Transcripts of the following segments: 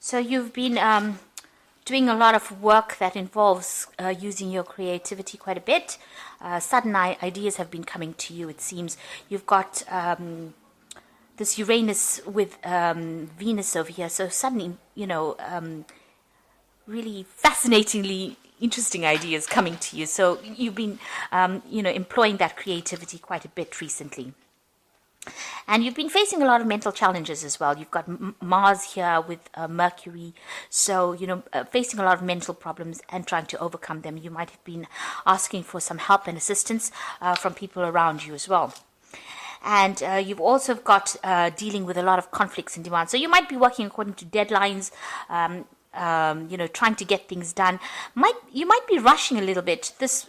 So you've been doing a lot of work that involves using your creativity quite a bit. Sudden ideas have been coming to you, it seems. You've got this Uranus with Venus over here. So suddenly, really fascinatingly interesting ideas coming to you. So you've been, employing that creativity quite a bit recently. And you've been facing a lot of mental challenges as well. You've got Mars here with Mercury. So, facing a lot of mental problems and trying to overcome them. You might have been asking for some help and assistance from people around you as well. And you've also got dealing with a lot of conflicts and demands. So you might be working according to deadlines, trying to get things done. You might be rushing a little bit. This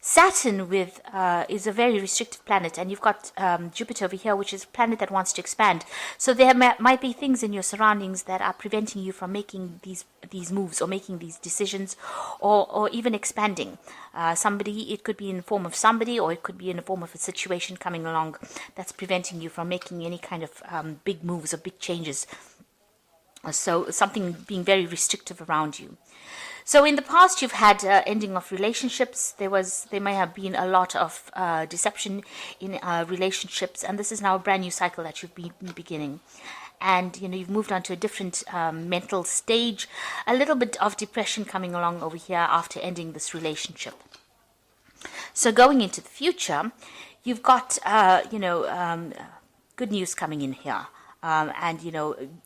Saturn with is a very restrictive planet, and you've got Jupiter over here, which is a planet that wants to expand. So there might be things in your surroundings that are preventing you from making these moves or making these decisions, or even expanding. It could be in the form of somebody, or it could be in the form of a situation coming along that's preventing you from making any kind of big moves or big changes. So something being very restrictive around you. So in the past, you've had ending of relationships. There may have been a lot of deception in relationships, and this is now a brand new cycle that you've been beginning. And you've moved on to a different mental stage. A little bit of depression coming along over here after ending this relationship. So going into the future, you've got good news coming in here.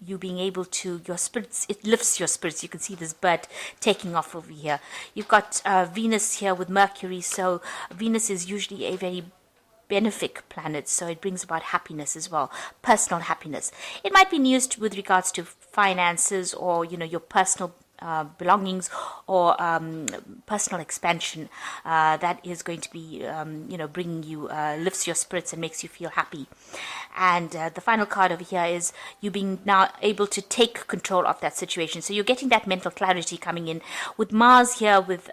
You being able to, your spirits, it lifts your spirits. You can see this bird taking off over here. You've got Venus here with Mercury. So Venus is usually a very benefic planet. So it brings about happiness as well, personal happiness. It might be used with regards to finances or, your personal belongings or personal expansion that is going to be bringing you lifts your spirits and makes you feel happy. And the final card over here is you being now able to take control of that situation. So you're getting that mental clarity coming in with Mars here with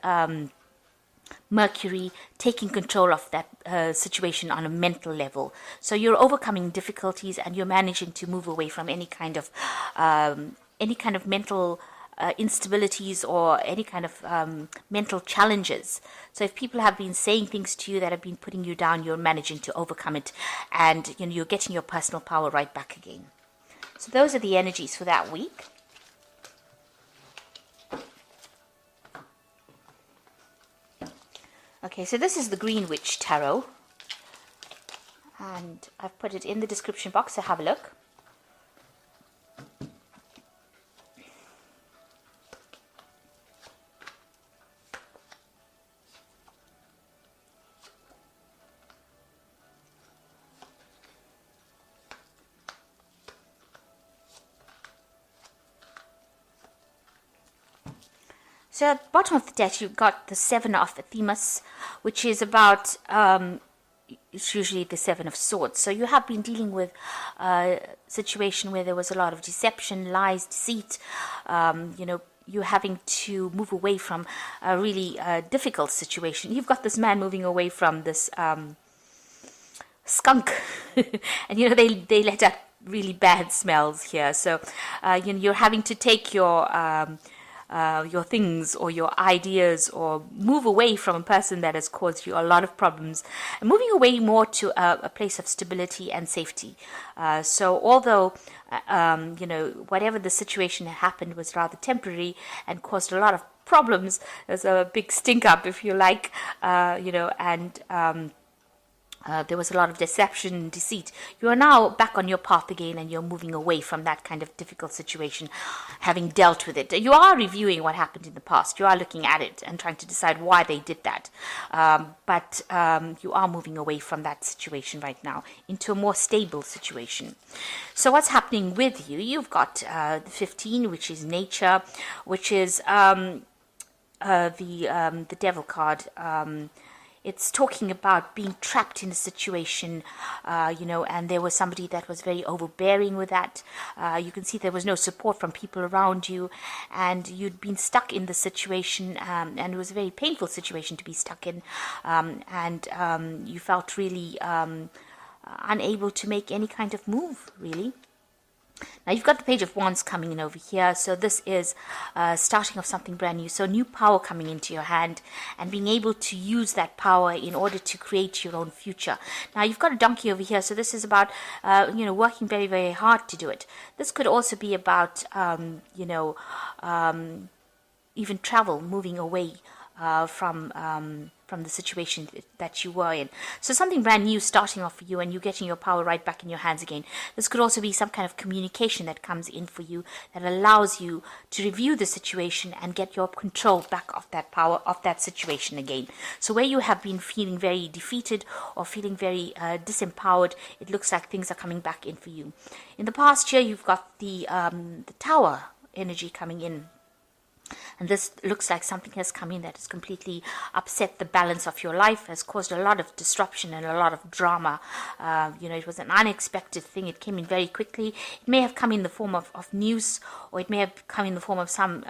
Mercury taking control of that situation on a mental level. So you're overcoming difficulties and you're managing to move away from any kind of mental instabilities or any kind of mental challenges. So if people have been saying things to you that have been putting you down, you're managing to overcome it, and you're getting your personal power right back again. So those are the energies for that week. Okay, so this is the Green Witch Tarot, and I've put it in the description box, so have a look. So at the bottom of the deck, you've got the Seven of Themis, which is about, it's usually the Seven of Swords. So you have been dealing with a situation where there was a lot of deception, lies, deceit, you're having to move away from a really difficult situation. You've got this man moving away from this skunk, and they let out really bad smells here. So you're having to take your things or your ideas or move away from a person that has caused you a lot of problems and moving away more to a place of stability and safety. So although, whatever the situation happened was rather temporary and caused a lot of problems, there's a big stink up, if you like, there was a lot of deception and deceit. You are now back on your path again and you're moving away from that kind of difficult situation, having dealt with it. You are reviewing what happened in the past. You are looking at it and trying to decide why they did that. But you are moving away from that situation right now into a more stable situation. So what's happening with you? You've got the 15, which is nature, which is the devil card. It's talking about being trapped in a situation, and there was somebody that was very overbearing with that. You can see there was no support from people around you, and you'd been stuck in the situation, and it was a very painful situation to be stuck in, and you felt really unable to make any kind of move, really. Now you've got the Page of Wands coming in over here. So this is starting of something brand new. So new power coming into your hand and being able to use that power in order to create your own future. Now you've got a donkey over here. So this is about, working very, very hard to do it. This could also be about, even travel, moving away from the situation that you were in. So something brand new starting off for you, and you getting your power right back in your hands again. This could also be some kind of communication that comes in for you that allows you to review the situation and get your control back of that power of that situation again. So where you have been feeling very defeated or feeling very disempowered, it looks like things are coming back in for you. In the past year, you've got the Tower energy coming in. And this looks like something has come in that has completely upset the balance of your life, has caused a lot of disruption and a lot of drama. It was an unexpected thing. It came in very quickly. It may have come in the form of news, or it may have come in the form of some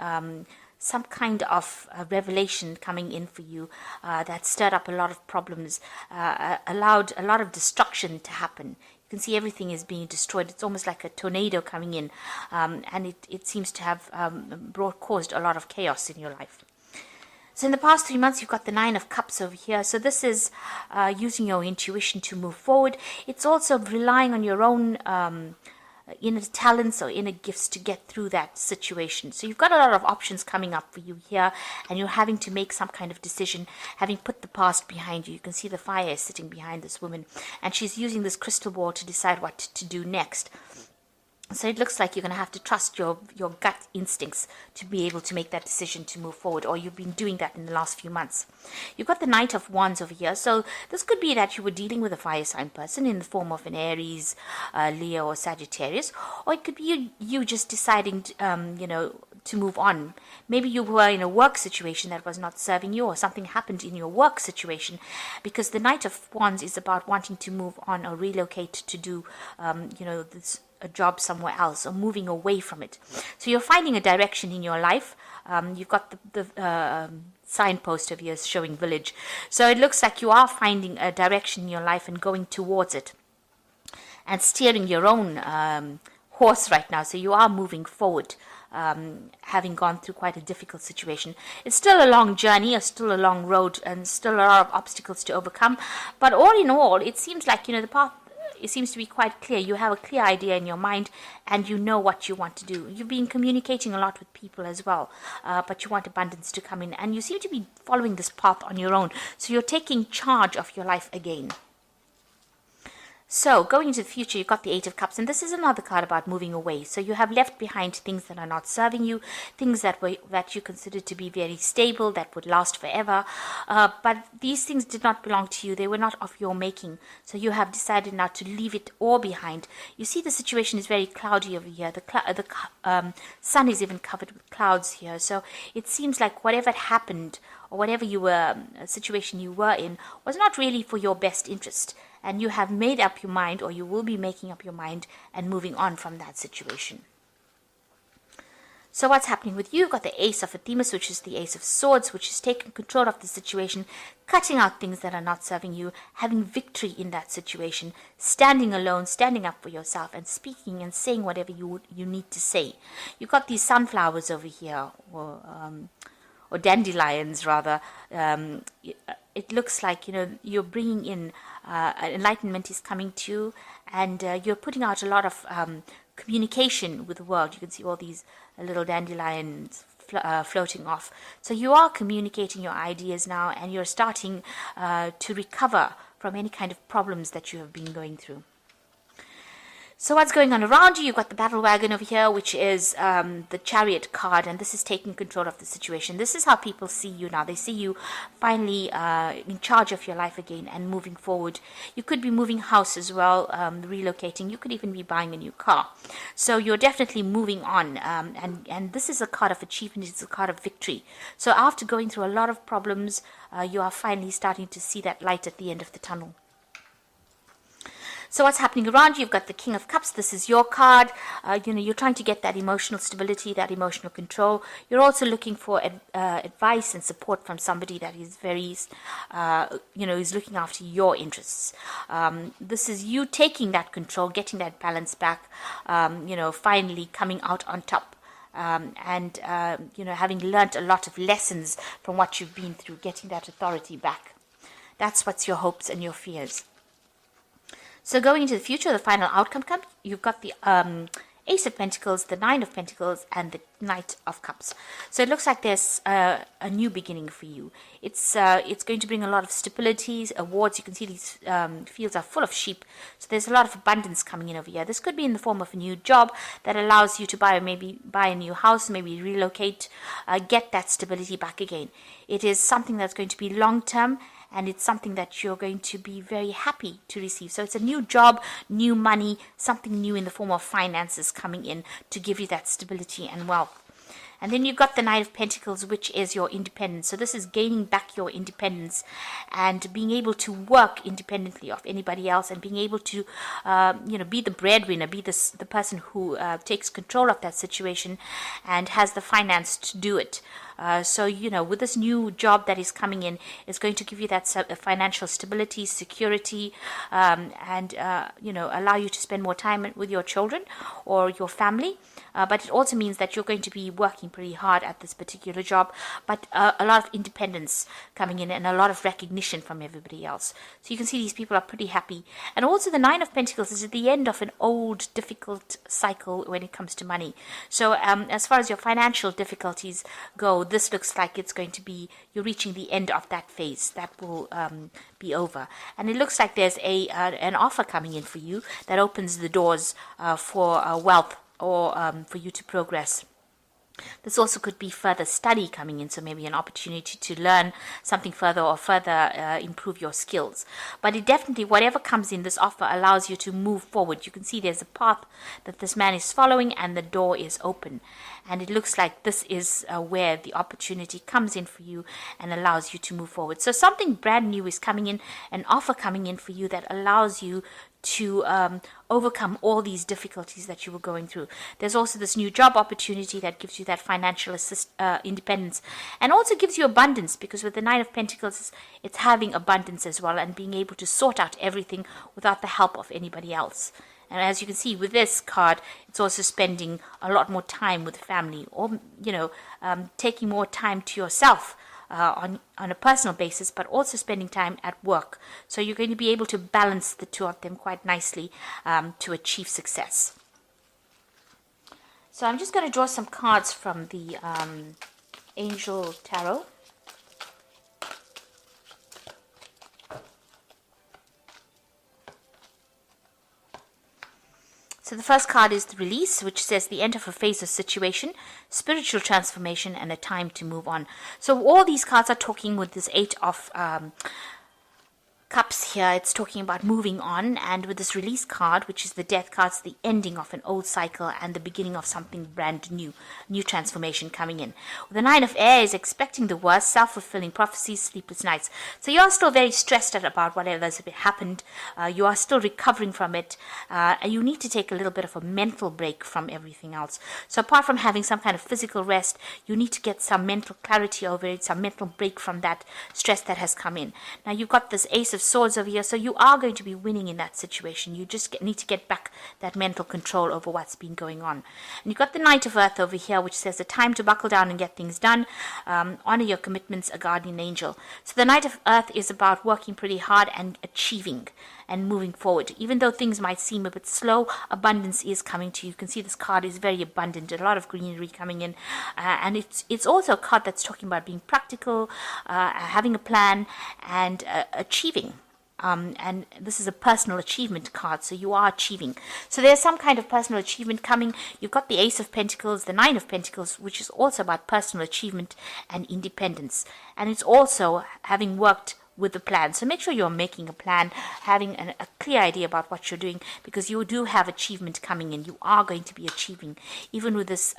kind of revelation coming in for you that stirred up a lot of problems, allowed a lot of destruction to happen. You can see everything is being destroyed. It's almost like a tornado coming in, and it seems to have caused a lot of chaos in your life. So in the past 3 months, you've got the Nine of Cups over here. So this is using your intuition to move forward. It's also relying on your own inner talents or inner gifts to get through that situation. So you've got a lot of options coming up for you here, and you're having to make some kind of decision, having put the past behind you. You can see the fire is sitting behind this woman, and she's using this crystal ball to decide what to do next. So it looks like you're going to have to trust your gut instincts to be able to make that decision to move forward, or you've been doing that in the last few months. You've got the Knight of Wands over here. So this could be that you were dealing with a fire sign person in the form of an Aries, Leo, or Sagittarius, or it could be you just deciding to move on. Maybe you were in a work situation that was not serving you, or something happened in your work situation, because the Knight of Wands is about wanting to move on or relocate to do, a job somewhere else, or moving away from it. So you're finding a direction in your life. You've got the signpost of yours showing village. So it looks like you are finding a direction in your life and going towards it and steering your own horse right now. So you are moving forward, having gone through quite a difficult situation. It's still a long journey, or still a long road, and still a lot of obstacles to overcome. But all in all, it seems like, the path, it seems to be quite clear. You have a clear idea in your mind, and you know what you want to do. You've been communicating a lot with people as well, but you want abundance to come in, and you seem to be following this path on your own. So you're taking charge of your life again. So, going into the future, you've got the Eight of Cups, and this is another card about moving away. So you have left behind things that are not serving you, things that you considered to be very stable, that would last forever. But these things did not belong to you. They were not of your making. So you have decided now to leave it all behind. You see the situation is very cloudy over here. The sun is even covered with clouds here. So it seems like whatever happened, or whatever situation you were in, was not really for your best interest. And you have made up your mind, or you will be making up your mind and moving on from that situation. So what's happening with you? You've got the Ace of Athemus, which is the Ace of Swords, which is taking control of the situation, cutting out things that are not serving you, having victory in that situation, standing alone, standing up for yourself, and speaking and saying whatever you need to say. You've got these sunflowers over here, or dandelions rather. It looks like you're bringing in enlightenment is coming to you, and you're putting out a lot of communication with the world. You can see all these little dandelions floating off. So you are communicating your ideas now, and you're starting to recover from any kind of problems that you have been going through. So what's going on around you? You've got the Battle Wagon over here, which is the Chariot card, and this is taking control of the situation. This is how people see you now. They see you finally in charge of your life again and moving forward. You could be moving house as well, relocating. You could even be buying a new car. So you're definitely moving on, and this is a card of achievement. It's a card of victory. So after going through a lot of problems, you are finally starting to see that light at the end of the tunnel. So what's happening around you? You've got the King of Cups. This is your card. You're trying to get that emotional stability, that emotional control. You're also looking for advice and support from somebody that is very, is looking after your interests. This is you taking that control, getting that balance back, finally coming out on top. Having learnt a lot of lessons from what you've been through, getting that authority back. That's what's your hopes and your fears. So going into the future, the final outcome comes. You've got the Ace of Pentacles, the Nine of Pentacles, and the Knight of Cups. So it looks like there's a new beginning for you. It's going to bring a lot of stability, awards. You can see these fields are full of sheep. So there's a lot of abundance coming in over here. This could be in the form of a new job that allows you to buy a new house, maybe relocate, get that stability back again. It is something that's going to be long-term, and it's something that you're going to be very happy to receive. So it's a new job, new money, something new in the form of finances coming in to give you that stability and wealth. And then you've got the Knight of Pentacles, which is your independence. So this is gaining back your independence and being able to work independently of anybody else, and being able to, be the breadwinner, be the person who takes control of that situation and has the finance to do it. With this new job that is coming in, it's going to give you that financial stability, security, and allow you to spend more time with your children or your family. But it also means that you're going to be working pretty hard at this particular job, but a lot of independence coming in and a lot of recognition from everybody else. So you can see these people are pretty happy. And also the Nine of Pentacles is at the end of an old, difficult cycle when it comes to money. So as far as your financial difficulties go, this looks like it's going to be, you're reaching the end of that phase. That will be over. And it looks like there's an offer coming in for you that opens the doors for wealth, or for you to progress. This also could be further study coming in, so maybe an opportunity to learn something further or further improve your skills. But it definitely, whatever comes in, this offer allows you to move forward. You can see there's a path that this man is following, and the door is open. And it looks like this is where the opportunity comes in for you and allows you to move forward. So something brand new is coming in, an offer coming in for you that allows you to overcome all these difficulties that you were going through. There's also this new job opportunity that gives you that financial independence, and also gives you abundance, because with the Nine of Pentacles, it's having abundance as well, and being able to sort out everything without the help of anybody else. And as you can see with this card, it's also spending a lot more time with family, or taking more time to yourself. On a personal basis, but also spending time at work. So you're going to be able to balance the two of them quite nicely to achieve success. So I'm just going to draw some cards from the Angel Tarot. So the first card is the Release, which says the end of a phase of situation, spiritual transformation, and a time to move on. So all these cards are talking with this Eight of Cups here. It's talking about moving on, and with this Release card, which is the Death card, it's the ending of an old cycle and the beginning of something brand new transformation coming in. The Nine of Air is expecting the worst, self-fulfilling prophecies, sleepless nights. So you are still very stressed out about whatever has happened. You are still recovering from it. You need to take a little bit of a mental break from everything else. So apart from having some kind of physical rest, you need to get some mental clarity over it, some mental break from that stress that has come in. Now you've got this Ace of Swords over here, so you are going to be winning in that situation. You just need to get back that mental control over what's been going on. And you've got the Knight of Earth over here, which says the time to buckle down and get things done. Honor your commitments, a guardian angel. So the Knight of Earth is about working pretty hard and achieving and moving forward. Even though things might seem a bit slow, abundance is coming to you. You can see this card is very abundant, a lot of greenery coming in. And it's also a card that's talking about being practical, having a plan, and achieving. And this is a personal achievement card, so you are achieving. So there's some kind of personal achievement coming. You've got the Ace of Pentacles, the Nine of Pentacles, which is also about personal achievement and independence. And it's also having worked with the plan. So make sure you're making a plan, having a clear idea about what you're doing, because you do have achievement coming in. You are going to be achieving, even with this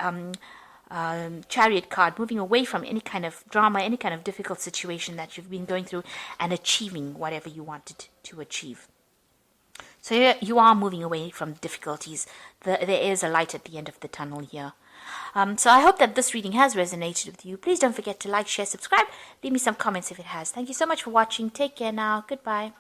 Chariot card, moving away from any kind of drama, any kind of difficult situation that you've been going through, and achieving whatever you wanted to achieve. So you are moving away from difficulties. There is a light at the end of the tunnel here. So I hope that this reading has resonated with you. Please don't forget to like, share, subscribe. Leave me some comments if it has. Thank you so much for watching. Take care now. Goodbye.